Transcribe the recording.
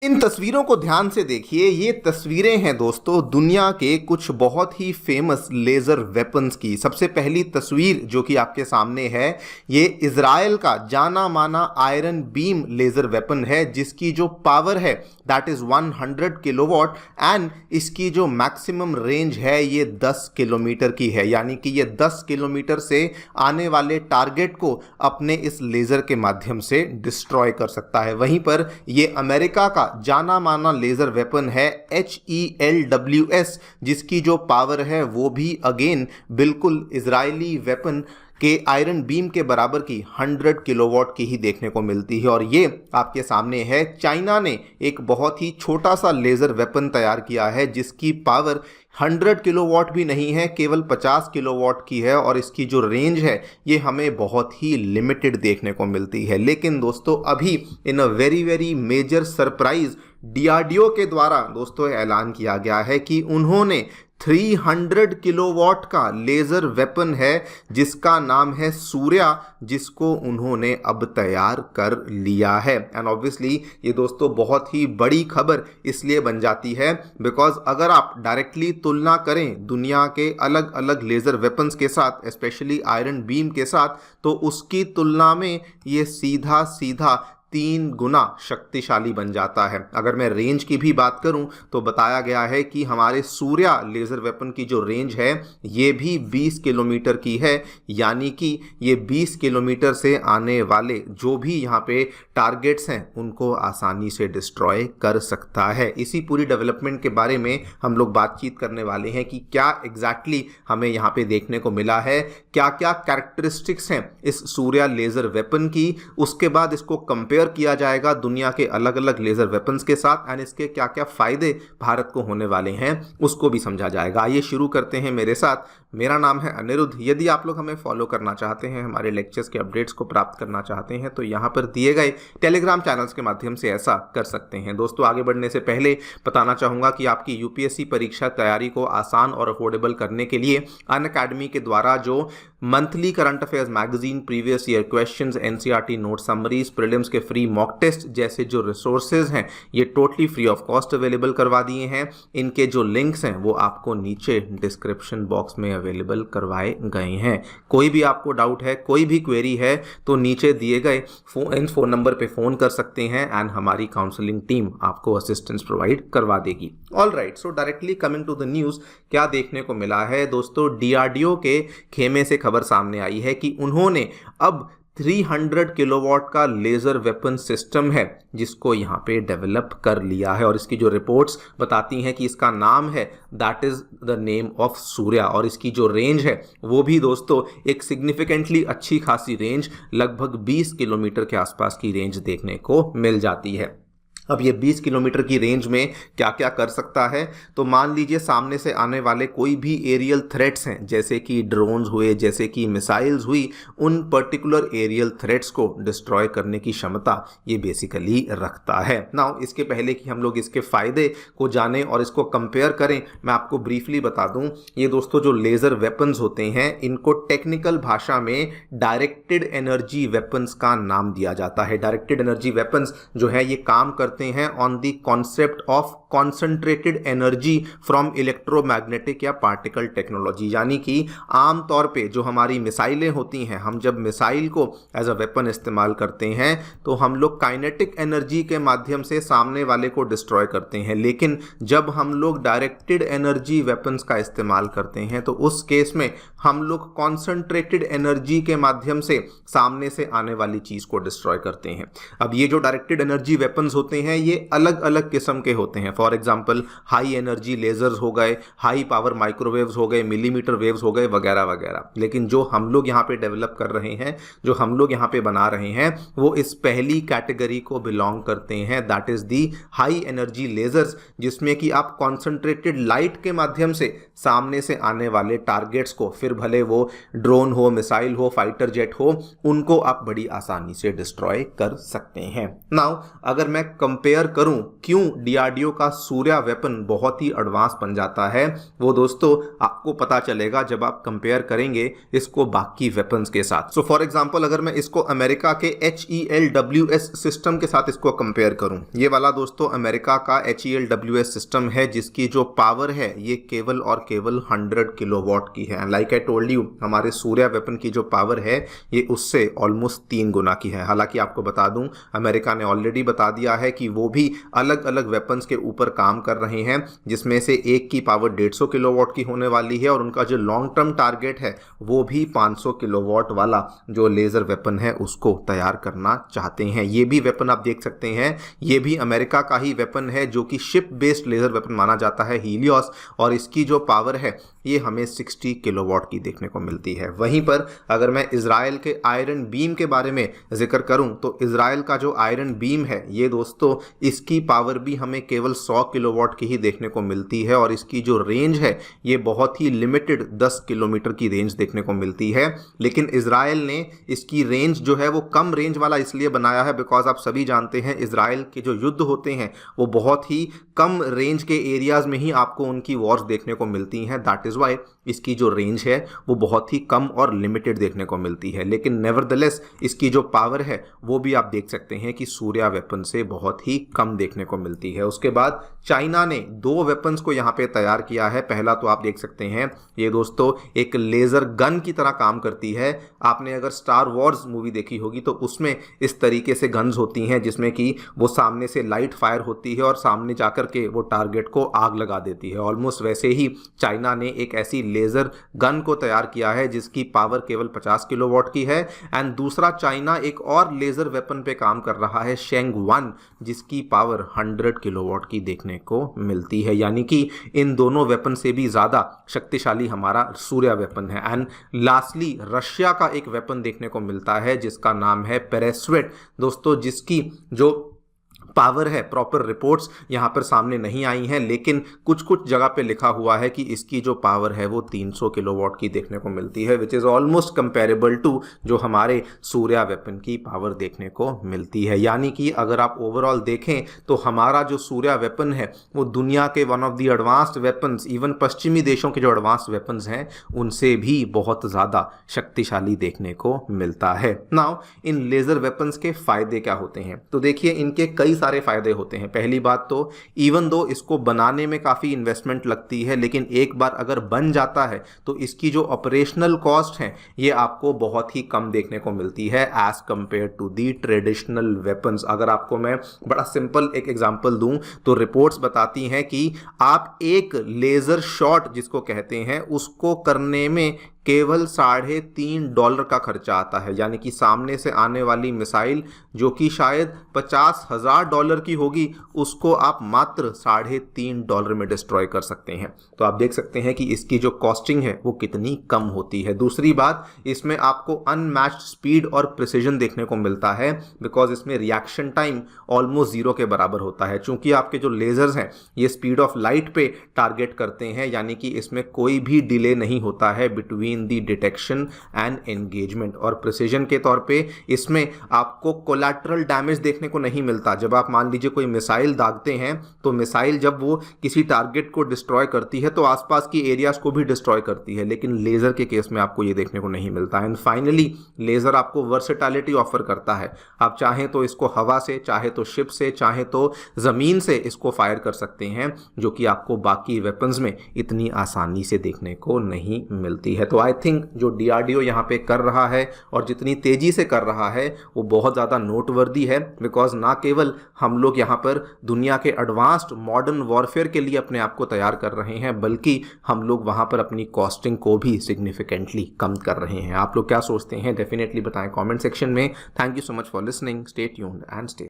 इन तस्वीरों को ध्यान से देखिए। ये तस्वीरें हैं दोस्तों दुनिया के कुछ बहुत ही फेमस लेज़र वेपन्स की। सबसे पहली तस्वीर जो कि आपके सामने है, ये इज़राइल का जाना माना आयरन बीम लेज़र वेपन है, जिसकी जो पावर है दैट इज़ 100 किलोवाट एंड इसकी जो मैक्सिमम रेंज है ये 10 किलोमीटर की है। यानी कि ये 10 किलोमीटर से आने वाले टारगेट को अपने इस लेज़र के माध्यम से डिस्ट्रॉय कर सकता है। वहीं पर ये अमेरिका का जाना माना लेजर वेपन है HELWS, जिसकी जो पावर है वो भी अगेन बिल्कुल इजरायली वेपन के आयरन बीम के बराबर की 100 किलोवाट की ही देखने को मिलती है। और ये आपके सामने है, चाइना ने एक बहुत ही छोटा सा लेजर वेपन तैयार किया है जिसकी पावर 100 किलोवाट भी नहीं है, केवल 50 किलोवाट की है और इसकी जो रेंज है ये हमें बहुत ही लिमिटेड देखने को मिलती है। लेकिन दोस्तों अभी in a very very major surprise DRDO के द्वारा दोस्तों ऐलान किया गया है कि उन्होंने 300 किलोवाट का लेज़र वेपन है जिसका नाम है सूर्या, जिसको उन्होंने अब तैयार कर लिया है। एंड ऑब्वियसली ये दोस्तों बहुत ही बड़ी खबर इसलिए बन जाती है बिकॉज अगर आप डायरेक्टली तुलना करें दुनिया के अलग अलग लेज़र वेपन्स के साथ, स्पेशली आयरन बीम के साथ, तो उसकी तुलना में ये सीधा सीधा 3 गुना शक्तिशाली बन जाता है। अगर मैं रेंज की भी बात करूं तो बताया गया है कि हमारे सूर्या लेज़र वेपन की जो रेंज है ये भी 20 किलोमीटर की है। यानी कि ये 20 किलोमीटर से आने वाले जो भी यहाँ पे टारगेट्स हैं उनको आसानी से डिस्ट्रॉय कर सकता है। इसी पूरी डेवलपमेंट के बारे में हम लोग बातचीत करने वाले हैं कि क्या एग्जैक्टली हमें यहाँ पे देखने को मिला है, क्या क्या कैरेक्टरिस्टिक्स हैं इस सूर्या लेज़र वेपन की। उसके बाद इसको कंपेयर किया जाएगा दुनिया के अलग अलग लेजर वेपन्स के साथ एंड इसके क्या क्या फायदे भारत को होने वाले हैं उसको भी समझा जाएगा। आइए शुरू करते हैं मेरे साथ। मेरा नाम है अनिरुद्ध। यदि आप लोग हमें फॉलो करना चाहते हैं, हमारे लेक्चर्स के अपडेट्स को प्राप्त करना चाहते हैं, तो यहाँ पर दिए गए टेलीग्राम चैनल्स के माध्यम से ऐसा कर सकते हैं। दोस्तों आगे बढ़ने से पहले बताना चाहूँगा कि आपकी UPSC परीक्षा तैयारी को आसान और अफोर्डेबल करने के लिए अनअकैडमी के द्वारा जो monthly current affairs magazine, previous year questions, NCERT note summaries, prelims के फ्री मॉक टेस्ट जैसे जो रिसोर्सेज हैं ये totally free of cost available करवा दिए हैं। इनके जो लिंक्स हैं वो आपको नीचे डिस्क्रिप्शन बॉक्स में अवेलेबल करवाए गए हैं। कोई भी आपको डाउट है, कोई भी क्वेरी है तो नीचे दिए गए फोन नंबर पे फ़ोन कर सकते हैं एंड हमारी काउंसलिंग टीम आपको असिस्टेंस प्रोवाइड करवा देगी। All right, so directly coming to the news, क्या देखने को मिला है दोस्तों। DRDO के खेमे से खबर सामने आई है कि उन्होंने अब 300 किलोवाट का लेज़र वेपन सिस्टम है जिसको यहाँ पे डेवलप कर लिया है और इसकी जो रिपोर्ट्स बताती हैं कि इसका नाम है that is the name of Surya और इसकी जो रेंज है वो भी दोस्तों एक सिग्निफिकेंटली अच्छी खासी रेंज, लगभग 20 किलोमीटर के आसपास की रेंज देखने को मिल जाती है। अब ये 20 किलोमीटर की रेंज में क्या क्या कर सकता है, तो मान लीजिए सामने से आने वाले कोई भी एरियल थ्रेट्स हैं जैसे कि ड्रोन्स हुए, जैसे कि मिसाइल्स हुई, उन पर्टिकुलर एरियल थ्रेट्स को डिस्ट्रॉय करने की क्षमता ये बेसिकली रखता है। नाउ इसके पहले कि हम लोग इसके फ़ायदे को जानें और इसको कंपेयर करें, मैं आपको ब्रीफली बता दूं, ये दोस्तों जो लेज़र वेपन्स होते हैं इनको टेक्निकल भाषा में डायरेक्टेड एनर्जी वेपन्स का नाम दिया जाता है। डायरेक्टेड एनर्जी वेपन्स जो है ये काम करते हैं on the concept of concentrated energy from electromagnetic या पार्टिकल टेक्नोलॉजी। यानी कि आम तौर पे जो हमारी मिसाइलें होती हैं, हम जब मिसाइल को एज अ वेपन इस्तेमाल करते हैं तो हम लोग काइनेटिक एनर्जी के माध्यम से सामने वाले को डिस्ट्रॉय करते हैं। लेकिन जब हम लोग डायरेक्टेड एनर्जी वेपन्स का इस्तेमाल करते हैं तो उस केस में हम लोग कॉन्सेंट्रेटेड एनर्जी के माध्यम से सामने से आने वाली चीज़ को डिस्ट्रॉय करते हैं। अब ये जो डायरेक्टेड एनर्जी वेपन्स होते हैं ये अलग अलग किस्म के होते हैं। For example high energy lasers हो गए, हाई पावर माइक्रोवेव्स हो गए, मिलीमीटर वेव्स हो गए, वगैरह वगैरह। लेकिन जो हम लोग यहाँ पे डेवलप कर रहे हैं, जो हम लोग यहाँ पे बना रहे हैं, वो इस पहली कैटेगरी को बिलोंग करते हैं, that is the high energy lasers, जिसमें कि आप कॉन्सेंट्रेटेड लाइट के माध्यम से सामने से आने वाले टारगेट्स को, फिर भले वो ड्रोन हो, मिसाइल हो, फाइटर जेट हो, उनको आप बड़ी आसानी से डिस्ट्रॉय कर सकते हैं। नाउ अगर मैं कंपेयर करूं क्यों डीआरडीओ का सूर्या वेपन बहुत ही एडवांस बन जाता है, वो दोस्तों आपको पता चलेगा जब आप कंपेयर करेंगे इसको बाकी वेपन्स के साथ। सो फॉर एग्जांपल अगर मैं इसको अमेरिका के HELWS सिस्टम के साथ इसको कंपेयर करूं, ये वाला दोस्तों अमेरिका का HELWS सिस्टम है जिसकी जो पावर है ये केवल और केवल 100 किलोवाट की है। लाइक आई टोल्ड यू, हमारे सूर्या वेपन की जो पावर है ये उससे ऑलमोस्ट 3 गुना की है। हालांकि आपको बता दूं अमेरिका ने ऑलरेडी बता दिया है कि वो भी अलग अलग वेपन्स के ऊपर काम कर रहे हैं, जिसमें से एक की पावर 150 किलोवाट की होने वाली है और उनका जो लॉन्ग टर्म टारगेट है वो भी 500 किलोवाट वाला जो लेजर वेपन है उसको तैयार करना चाहते हैं। ये भी वेपन आप देख सकते हैं, ये भी अमेरिका का ही वेपन है जो कि शिप बेस्ड लेजर वेपन माना जाता है, हीलियोस, और इसकी जो पावर है ये हमें 60 किलोवाट की देखने को मिलती है। वहीं पर अगर मैं इजराइल के आयरन बीम के बारे में जिक्र करूं तो इजराइल का जो आयरन बीम है ये दोस्तों इसकी पावर भी हमें केवल 100 किलोवाट की ही देखने को मिलती है और इसकी जो रेंज है ये बहुत ही लिमिटेड 10 किलोमीटर की रेंज देखने को मिलती है। लेकिन इजराइल ने इसकी रेंज जो है वो कम रेंज वाला इसलिए बनाया है बिकॉज आप सभी जानते हैं इजराइल के जो युद्ध होते हैं वो बहुत ही कम रेंज के एरियाज में ही आपको उनकी वॉर्स देखने को मिलती हैं। दैट इज वाई इसकी जो रेंज है वो बहुत ही कम और लिमिटेड देखने को मिलती है। लेकिन नेवरदलेस इसकी जो पावर है वो भी आप देख सकते हैं कि सूर्या वेपन से बहुत ही कम देखने को मिलती है। उसके बाद चाइना ने 2 वेपन्स को यहाँ पे तैयार किया है। पहला तो आप देख सकते हैं ये दोस्तों एक लेजर गन की तरह काम करती है। आपने अगर स्टार वॉर्स मूवी देखी होगी तो उसमें इस तरीके से गन्स होती हैं जिसमें कि वो सामने से लाइट फायर होती है और सामने जाकर के वो टारगेट को आग लगा देती है। ऑलमोस्ट वैसे ही चाइना ने एक ऐसी लेजर गन को तैयार किया है जिसकी पावर केवल 50 किलोवाट की है। एंड दूसरा चाइना एक और लेजर वेपन पे काम कर रहा है शेंग 1 जिसकी पावर 100 किलोवाट की देखने को मिलती है। यानी कि इन दोनों वेपन से भी ज्यादा शक्तिशाली हमारा सूर्या वेपन है। एंड लास्टली रशिया का एक वेपन देखने को मिलता है जिसका नाम है पेरेस्वेट दोस्तों, जिसकी जो पावर है प्रॉपर रिपोर्ट्स यहाँ पर सामने नहीं आई हैं, लेकिन कुछ कुछ जगह पे लिखा हुआ है कि इसकी जो पावर है वो 300 किलोवाट की देखने को मिलती है, which is almost comparable to जो हमारे सूर्या वेपन की पावर देखने को मिलती है। यानी कि अगर आप ओवरऑल देखें तो हमारा जो सूर्या वेपन है वो दुनिया के one of the advanced weapons, even पश्चिमी देशों के जो एडवांस्ड वेपन्स हैं उनसे भी बहुत ज़्यादा शक्तिशाली देखने को मिलता है। नाउ इन लेज़र वेपन्स के फ़ायदे क्या होते हैं, तो देखिए इनके कई सारे फायदे होते हैं। पहली बात तो इवन दो इसको बनाने में काफ़ी इन्वेस्टमेंट लगती है, लेकिन एक बार अगर बन जाता है तो इसकी जो ऑपरेशनल कॉस्ट है ये आपको बहुत ही कम देखने को मिलती है as compare to the traditional weapons. अगर आपको मैं बड़ा सिंपल एक एग्जांपल दूं तो रिपोर्ट्स बताती हैं कि आप एक लेज़र शॉट जिसको कहते हैं उसको करने में केवल $3.5 का खर्चा आता है। यानी कि सामने से आने वाली मिसाइल जो कि शायद $50,000 की होगी उसको आप मात्र $3.5 में डिस्ट्रॉय कर सकते हैं। तो आप देख सकते हैं कि इसकी जो कॉस्टिंग है वो कितनी कम होती है। दूसरी बात, इसमें आपको अनमैच्ड स्पीड और प्रिसीजन देखने को मिलता है बिकॉज इसमें रिएक्शन टाइम ऑलमोस्ट 0 के बराबर होता है। चूंकि आपके जो लेजर्स हैं ये स्पीड ऑफ लाइट पे टारगेट करते हैं, यानी कि इसमें कोई भी डिले नहीं होता है between the detection and engagement. और प्रिसीजन के तौर पे इसमें आपको कोलैटरल डैमेज देखने को नहीं मिलता। जब आप मान लीजिए कोई मिसाइल दागते हैं तो मिसाइल जब वो किसी टारगेट को डिस्ट्रॉय करती है तो आसपास की एरियाज को भी डिस्ट्रॉय करती है, लेकिन लेजर के केस में आपको ये देखने को नहीं मिलता। एंड फाइनली लेजर आपको वर्सेटैलिटी ऑफर करता है। आप चाहें तो इसको हवा से, चाहे तो शिप से, चाहे तो जमीन से इसको फायर कर सकते हैं, जो कि आपको बाकी वेपन्स में इतनी आसानी से देखने को नहीं मिलती है। तो आई थिंक जो डीआरडीओ यहाँ पे कर रहा है और जितनी तेजी से कर रहा है वो बहुत ज़्यादा नोटवर्दी है बिकॉज ना केवल हम लोग यहाँ पर दुनिया के एडवांस्ड मॉडर्न वॉरफेयर के लिए अपने आप को तैयार कर रहे हैं, बल्कि हम लोग वहाँ पर अपनी कॉस्टिंग को भी सिग्निफिकेंटली कम कर रहे हैं। आप लोग क्या सोचते हैं डेफिनेटली बताएं कमेंट सेक्शन में। Thank you so much for listening. Stay tuned and stay